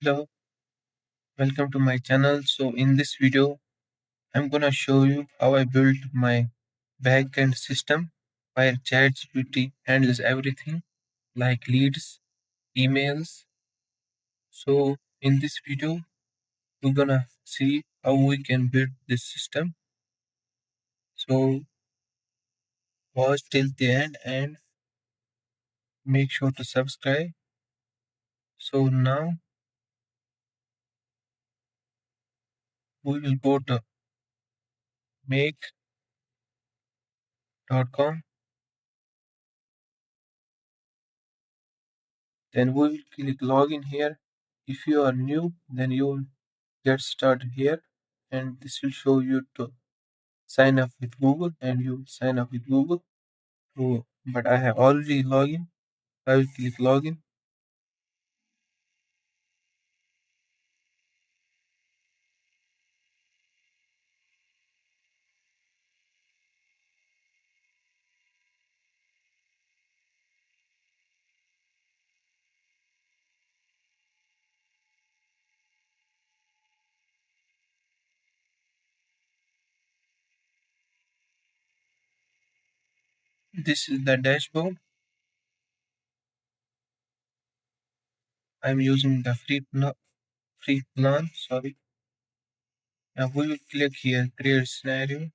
Hello, welcome to my channel. So in this video, I'm gonna show you how I built my backend system where ChatGPT handles everything like leads, emails. So in this video, we're gonna see how we can build this system. So watch till the end and make sure to subscribe. So now we will go to make.com. Then we will click login here. If you are new, then you will get started here, and this will show you to sign up with Google, and you will sign up with Google. So, but I have already logged in. I will click login. This is the dashboard. I'm using the free plan. Sorry. Now we will click here, create scenario.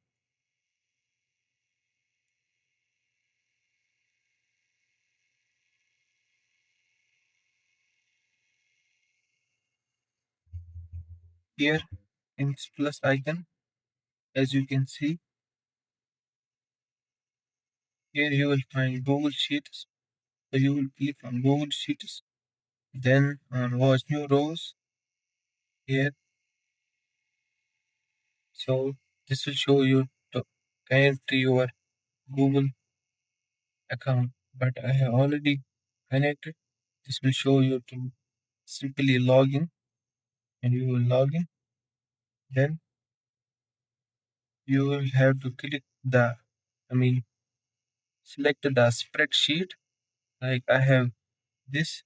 Here in this plus icon, as you can see, here you will find Google Sheets. So you will click on Google Sheets, then on watch new rows here. So this will show you to connect to your Google account, but I have already connected. This will show you to simply log in, and you will log in. Then you will have to click I mean, select the spreadsheet. Like I have this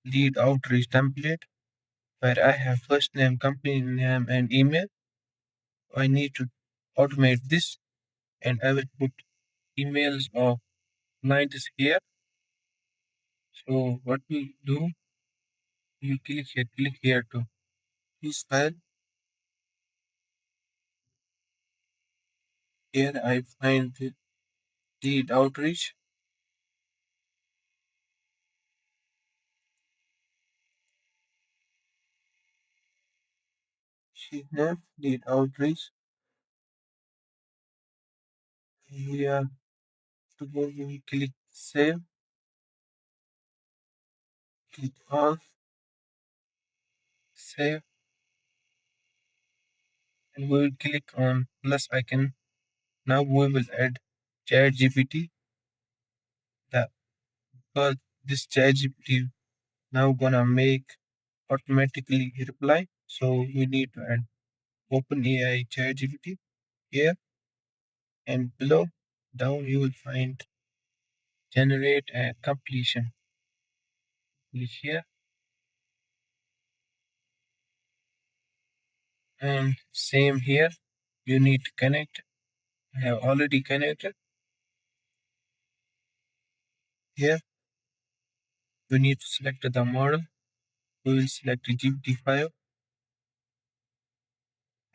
lead outreach template where I have first name, company name, and email. I need to automate this, and I will put emails of clients here. So what we do, you click here to this file. Here I find the lead outreach. Sheet name, lead outreach. We are to go, we click save, click on save, and we will click on plus icon. Now we will add ChatGPT. That because this ChatGPT now gonna make automatically reply. So we need to add OpenAI ChatGPT here, and below down you will find generate and completion. Click here, and same here. You need to connect. I have already connected. Here we need to select the model. We will select GPT-5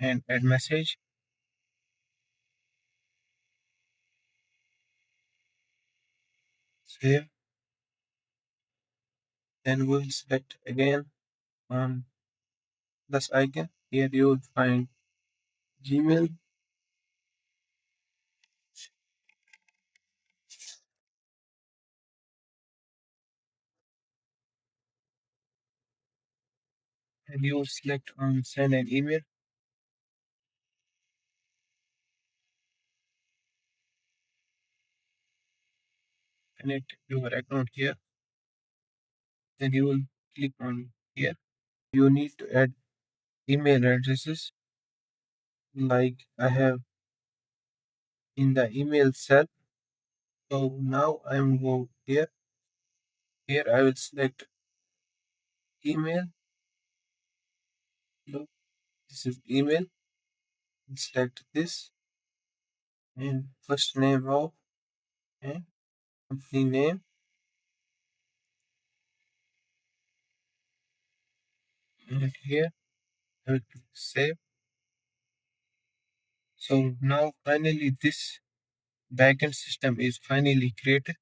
and add message. Save. Then we will select again on plus icon. Here you will find Gmail, and you will select on send an email. Connect your account here. Then you will click on here. You need to add email addresses like I have in the email cell. So now I'm go here. Here I will select email. Look, this is email. Select this and first name of and company name and here I will click save. So now finally this backend system is finally created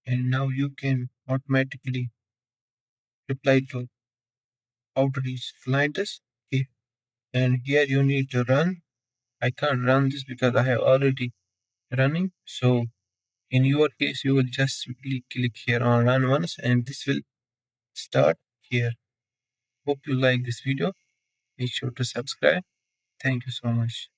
and now you can automatically reply to outreach clients. Okay. And here you need to run. I can't run this because I have already running. So in your case, you will just simply click here on run once and this will start here. Hope you like this video. Make sure to subscribe. Thank you so much.